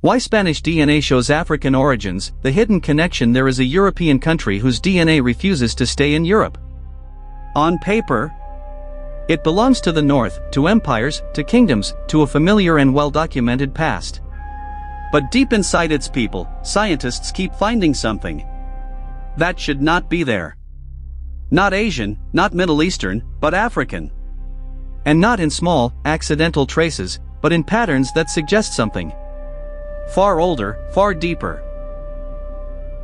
Why Spanish DNA shows African origins. The hidden connection. There is a European country whose DNA refuses to stay in Europe. On paper, it belongs to the north, to empires, to kingdoms, to a familiar and well-documented past. But deep inside its people, scientists keep finding something that should not be there. Not Asian, not Middle Eastern, but African. And not in small, accidental traces, but in patterns that suggest something far older, far deeper.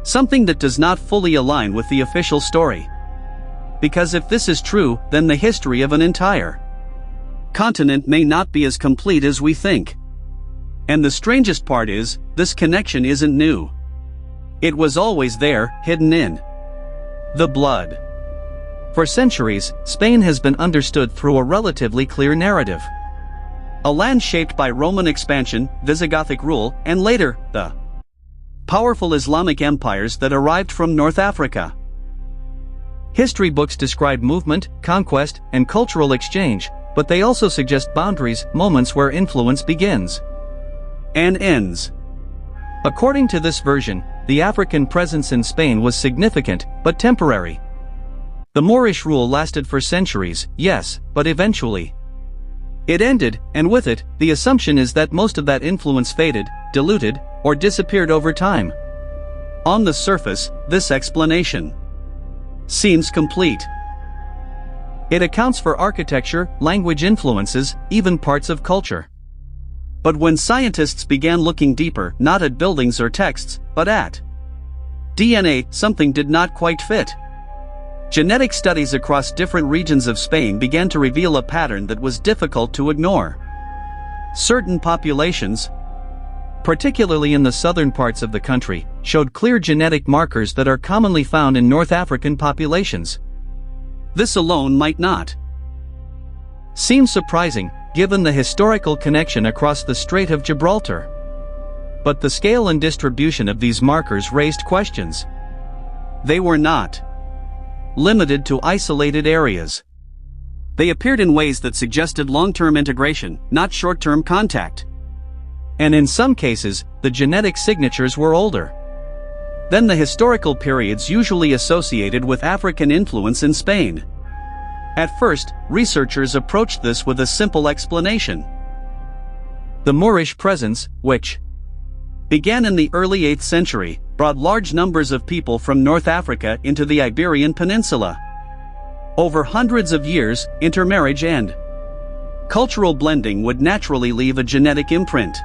Something that does not fully align with the official story. Because if this is true, then the history of an entire continent may not be as complete as we think. And the strangest part is, this connection isn't new. It was always there, hidden in the blood. For centuries, Spain has been understood through a relatively clear narrative. A land shaped by Roman expansion, Visigothic rule, and later, the powerful Islamic empires that arrived from North Africa. History books describe movement, conquest, and cultural exchange, but they also suggest boundaries, moments where influence begins and ends. According to this version, the African presence in Spain was significant, but temporary. The Moorish rule lasted for centuries, yes, but eventually it ended, and with it, the assumption is that most of that influence faded, diluted, or disappeared over time. On the surface, this explanation seems complete. It accounts for architecture, language influences, even parts of culture. But when scientists began looking deeper, not at buildings or texts, but at DNA, something did not quite fit. Genetic studies across different regions of Spain began to reveal a pattern that was difficult to ignore. Certain populations, particularly in the southern parts of the country, showed clear genetic markers that are commonly found in North African populations. This alone might not seem surprising, given the historical connection across the Strait of Gibraltar. But the scale and distribution of these markers raised questions. They were not limited to isolated areas. They appeared in ways that suggested long-term integration, not short-term contact. And in some cases, the genetic signatures were older than the historical periods usually associated with African influence in Spain. At first, researchers approached this with a simple explanation. The Moorish presence, which began in the early 8th century, brought large numbers of people from North Africa into the Iberian Peninsula. Over hundreds of years, intermarriage and cultural blending would naturally leave a genetic imprint.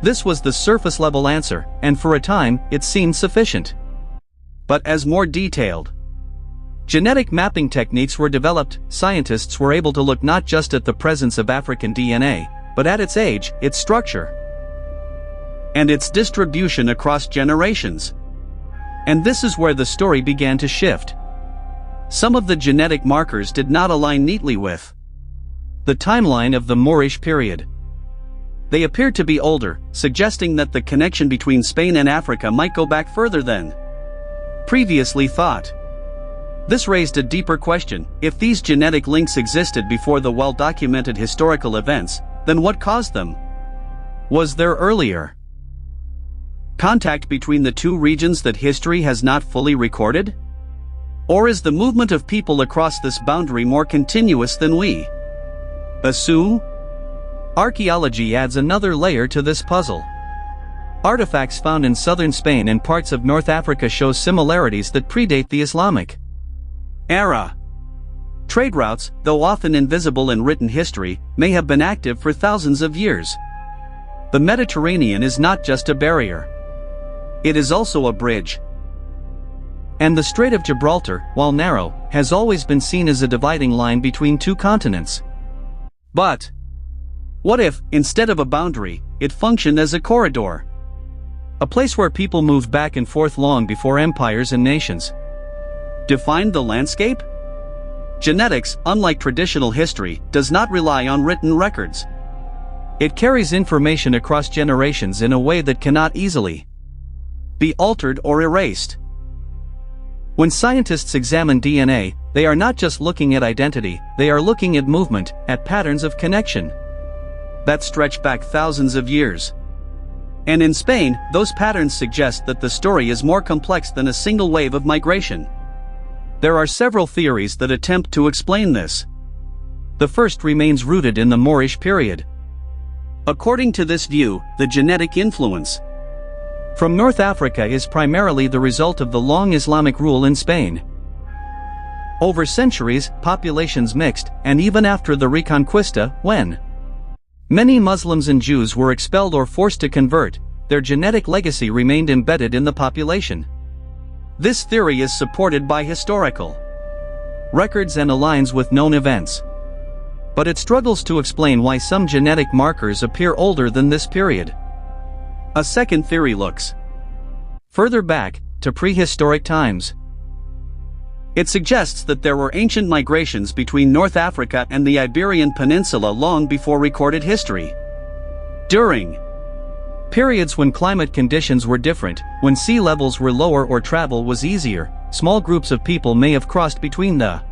This was the surface-level answer, and for a time, it seemed sufficient. But as more detailed genetic mapping techniques were developed, scientists were able to look not just at the presence of African DNA, but at its age, its structure, and its distribution across generations. And this is where the story began to shift. Some of the genetic markers did not align neatly with the timeline of the Moorish period. They appeared to be older, suggesting that the connection between Spain and Africa might go back further than previously thought. This raised a deeper question: if these genetic links existed before the well-documented historical events, then what caused them? Was there earlier contact between the two regions that history has not fully recorded? Or is the movement of people across this boundary more continuous than we assume? Archaeology adds another layer to this puzzle. Artifacts found in southern Spain and parts of North Africa show similarities that predate the Islamic era. Trade routes, though often invisible in written history, may have been active for thousands of years. The Mediterranean is not just a barrier. It is also a bridge. And the Strait of Gibraltar, while narrow, has always been seen as a dividing line between two continents. But what if, instead of a boundary, it functioned as a corridor? A place where people moved back and forth long before empires and nations defined the landscape? Genetics, unlike traditional history, does not rely on written records. It carries information across generations in a way that cannot easily be altered or erased. When scientists examine DNA, they are not just looking at identity, they are looking at movement, at patterns of connection that stretch back thousands of years. And in Spain, those patterns suggest that the story is more complex than a single wave of migration. There are several theories that attempt to explain this. The first remains rooted in the Moorish period. According to this view, the genetic influence from North Africa is primarily the result of the long Islamic rule in Spain. Over centuries, populations mixed, and even after the Reconquista, when many Muslims and Jews were expelled or forced to convert, their genetic legacy remained embedded in the population. This theory is supported by historical records and aligns with known events. But it struggles to explain why some genetic markers appear older than this period. A second theory looks further back, to prehistoric times. It suggests that there were ancient migrations between North Africa and the Iberian Peninsula long before recorded history. During periods when climate conditions were different, when sea levels were lower or travel was easier, small groups of people may have crossed between the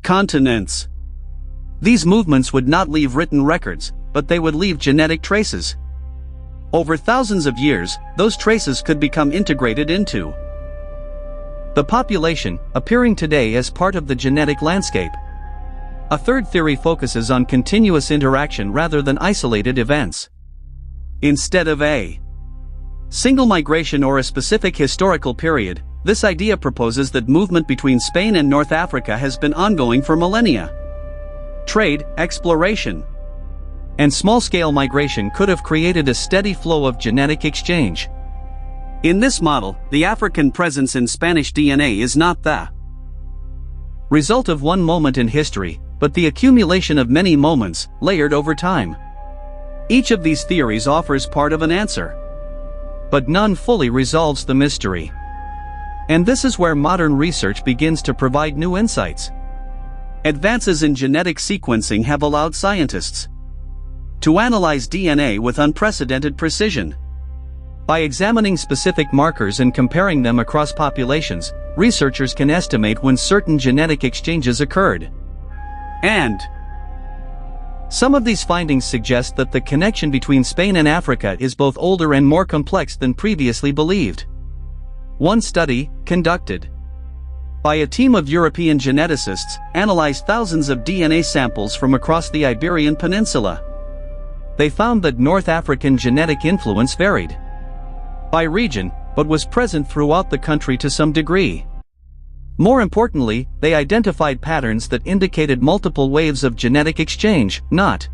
continents. These movements would not leave written records, but they would leave genetic traces. Over thousands of years, those traces could become integrated into the population, appearing today as part of the genetic landscape. A third theory focuses on continuous interaction rather than isolated events. Instead of a single migration or a specific historical period, this idea proposes that movement between Spain and North Africa has been ongoing for millennia. Trade, exploration, and small-scale migration could have created a steady flow of genetic exchange. In this model, the African presence in Spanish DNA is not the result of one moment in history, but the accumulation of many moments, layered over time. Each of these theories offers part of an answer, but none fully resolves the mystery. And this is where modern research begins to provide new insights. Advances in genetic sequencing have allowed scientists to analyze DNA with unprecedented precision. By examining specific markers and comparing them across populations, researchers can estimate when certain genetic exchanges occurred. And some of these findings suggest that the connection between Spain and Africa is both older and more complex than previously believed. One study, conducted by a team of European geneticists, analyzed thousands of DNA samples from across the Iberian Peninsula. They found that North African genetic influence varied by region, but was present throughout the country to some degree. More importantly, they identified patterns that indicated multiple waves of genetic exchange, not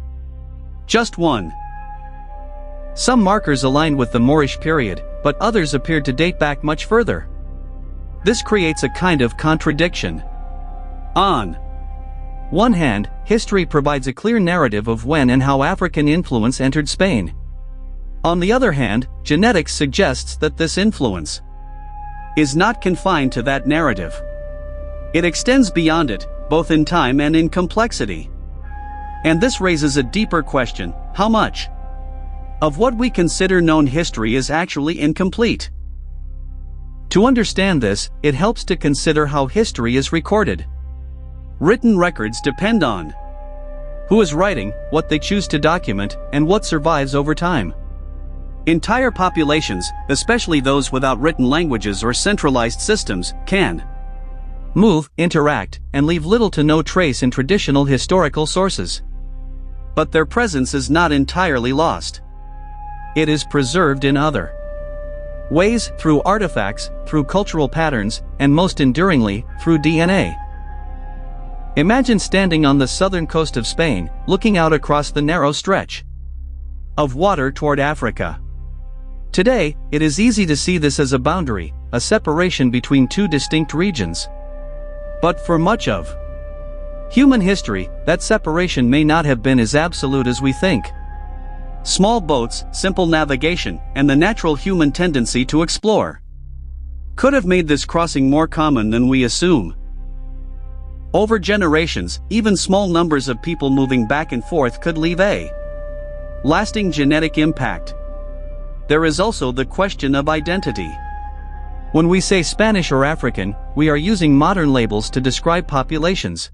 just one. Some markers aligned with the Moorish period, but others appeared to date back much further. This creates a kind of contradiction. On one hand, history provides a clear narrative of when and how African influence entered Spain. On the other hand, genetics suggests that this influence is not confined to that narrative. It extends beyond it, both in time and in complexity. And this raises a deeper question: how much of what we consider known history is actually incomplete? To understand this, it helps to consider how history is recorded. Written records depend on who is writing, what they choose to document, and what survives over time. Entire populations, especially those without written languages or centralized systems, can move, interact, and leave little to no trace in traditional historical sources. But their presence is not entirely lost. It is preserved in other ways, through artifacts, through cultural patterns, and most enduringly, through DNA. Imagine standing on the southern coast of Spain, looking out across the narrow stretch of water toward Africa. Today, it is easy to see this as a boundary, a separation between two distinct regions. But for much of human history, that separation may not have been as absolute as we think. Small boats, simple navigation, and the natural human tendency to explore could have made this crossing more common than we assume. Over generations, even small numbers of people moving back and forth could leave a lasting genetic impact. There is also the question of identity. When we say Spanish or African, we are using modern labels to describe populations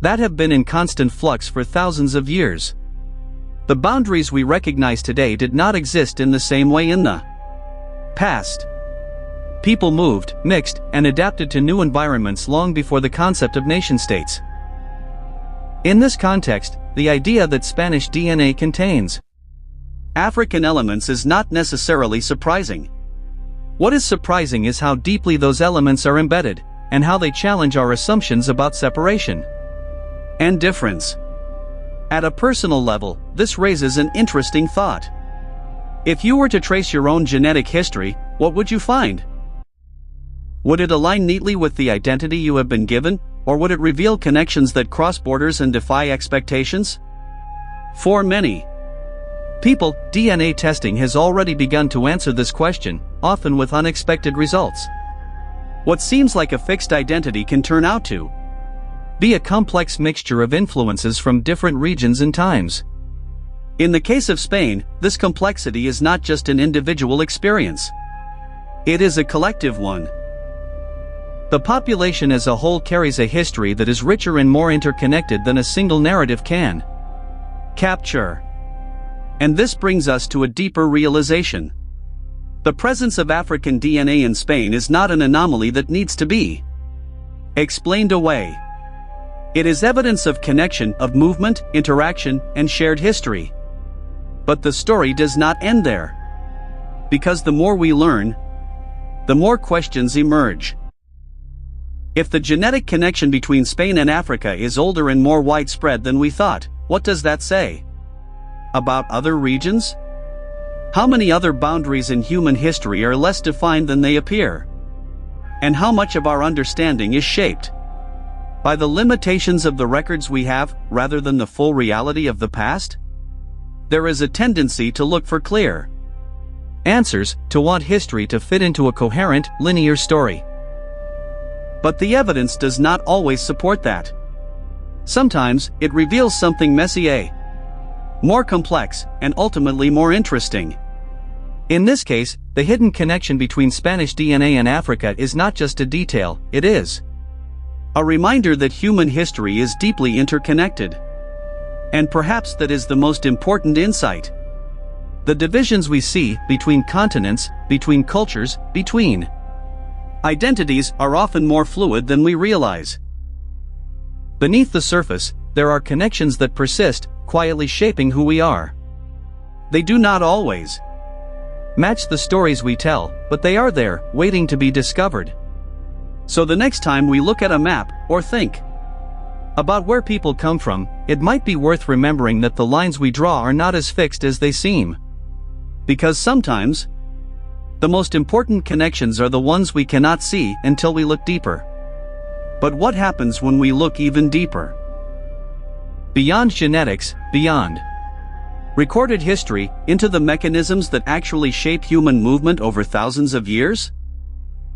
that have been in constant flux for thousands of years. The boundaries we recognize today did not exist in the same way in the past. People moved, mixed, and adapted to new environments long before the concept of nation-states. In this context, the idea that Spanish DNA contains African elements is not necessarily surprising. What is surprising is how deeply those elements are embedded, and how they challenge our assumptions about separation and difference. At a personal level, this raises an interesting thought. If you were to trace your own genetic history, what would you find? Would it align neatly with the identity you have been given, or would it reveal connections that cross borders and defy expectations? For many people, DNA testing has already begun to answer this question, often with unexpected results. What seems like a fixed identity can turn out to be a complex mixture of influences from different regions and times. In the case of Spain, this complexity is not just an individual experience. It is a collective one. The population as a whole carries a history that is richer and more interconnected than a single narrative can capture. And this brings us to a deeper realization. The presence of African DNA in Spain is not an anomaly that needs to be explained away. It is evidence of connection, of movement, interaction, and shared history. But the story does not end there. Because the more we learn, the more questions emerge. If the genetic connection between Spain and Africa is older and more widespread than we thought, what does that say about other regions? How many other boundaries in human history are less defined than they appear? And how much of our understanding is shaped by the limitations of the records we have, rather than the full reality of the past? There is a tendency to look for clear answers, to want history to fit into a coherent, linear story. But the evidence does not always support that. Sometimes, it reveals something messier, more complex, and ultimately more interesting. In this case, the hidden connection between Spanish DNA and Africa is not just a detail, it is a reminder that human history is deeply interconnected. And perhaps that is the most important insight. The divisions we see between continents, between cultures, between identities are often more fluid than we realize. Beneath the surface, there are connections that persist, quietly shaping who we are. They do not always match the stories we tell, but they are there, waiting to be discovered. So the next time we look at a map, or think about where people come from, it might be worth remembering that the lines we draw are not as fixed as they seem. Because sometimes, the most important connections are the ones we cannot see until we look deeper. But what happens when we look even deeper? Beyond genetics, beyond recorded history, into the mechanisms that actually shape human movement over thousands of years?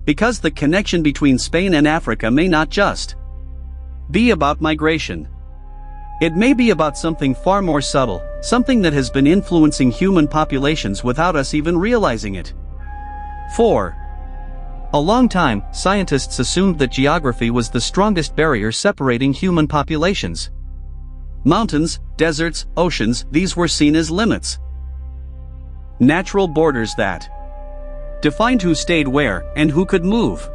Because the connection between Spain and Africa may not just be about migration. It may be about something far more subtle, something that has been influencing human populations without us even realizing it. For a long time, scientists assumed that geography was the strongest barrier separating human populations. Mountains, deserts, oceans, these were seen as limits. Natural borders that defined who stayed where and who could move.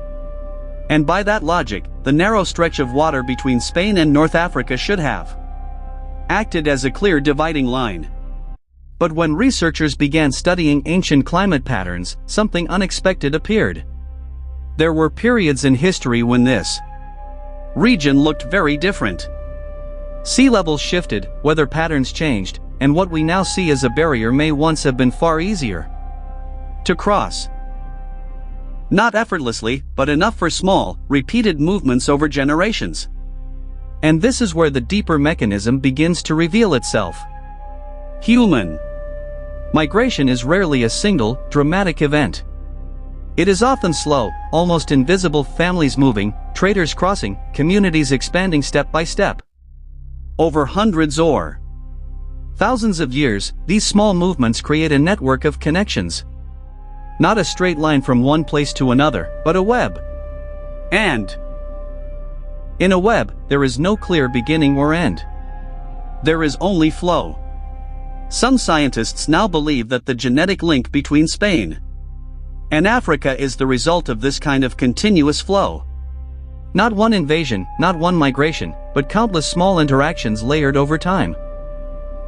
And by that logic, the narrow stretch of water between Spain and North Africa should have acted as a clear dividing line. But when researchers began studying ancient climate patterns, something unexpected appeared. There were periods in history when this region looked very different. Sea levels shifted, weather patterns changed, and what we now see as a barrier may once have been far easier to cross. Not effortlessly, but enough for small, repeated movements over generations. And this is where the deeper mechanism begins to reveal itself. Human migration is rarely a single, dramatic event. It is often slow, almost invisible, families moving, traders crossing, communities expanding step by step. Over hundreds or thousands of years, these small movements create a network of connections. Not a straight line from one place to another, but a web. And in a web, there is no clear beginning or end. There is only flow. Some scientists now believe that the genetic link between Spain and Africa is the result of this kind of continuous flow. Not one invasion, not one migration, but countless small interactions layered over time.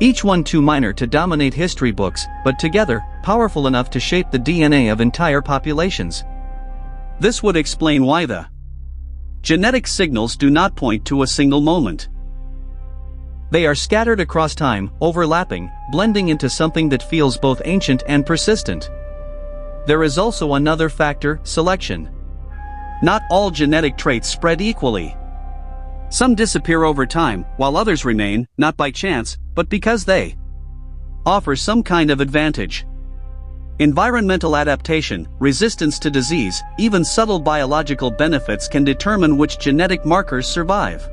Each one too minor to dominate history books, but together, powerful enough to shape the DNA of entire populations. This would explain why the genetic signals do not point to a single moment. They are scattered across time, overlapping, blending into something that feels both ancient and persistent. There is also another factor: selection. Not all genetic traits spread equally. Some disappear over time, while others remain, not by chance, but because they offer some kind of advantage. Environmental adaptation, resistance to disease, even subtle biological benefits can determine which genetic markers survive.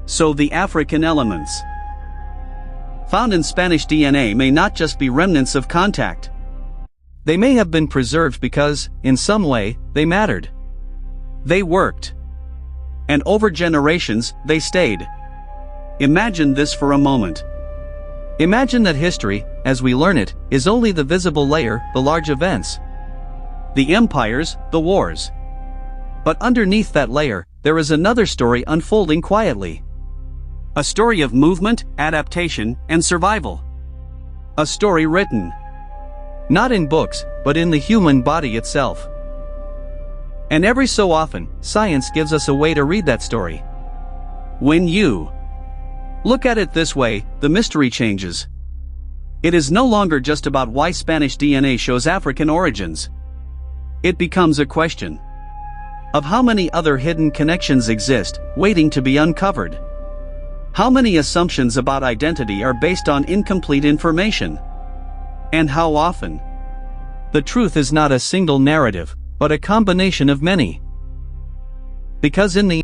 So the African elements found in Spanish DNA may not just be remnants of contact. They may have been preserved because, in some way, they mattered. They worked. And over generations, they stayed. Imagine this for a moment. Imagine that history, as we learn it, is only the visible layer, the large events, the empires, the wars. But underneath that layer, there is another story unfolding quietly. A story of movement, adaptation, and survival. A story written not in books, but in the human body itself. And every so often, science gives us a way to read that story. When you look at it this way, the mystery changes. It is no longer just about why Spanish DNA shows African origins. It becomes a question of how many other hidden connections exist, waiting to be uncovered. How many assumptions about identity are based on incomplete information? And how often the truth is not a single narrative, but a combination of many. Because in the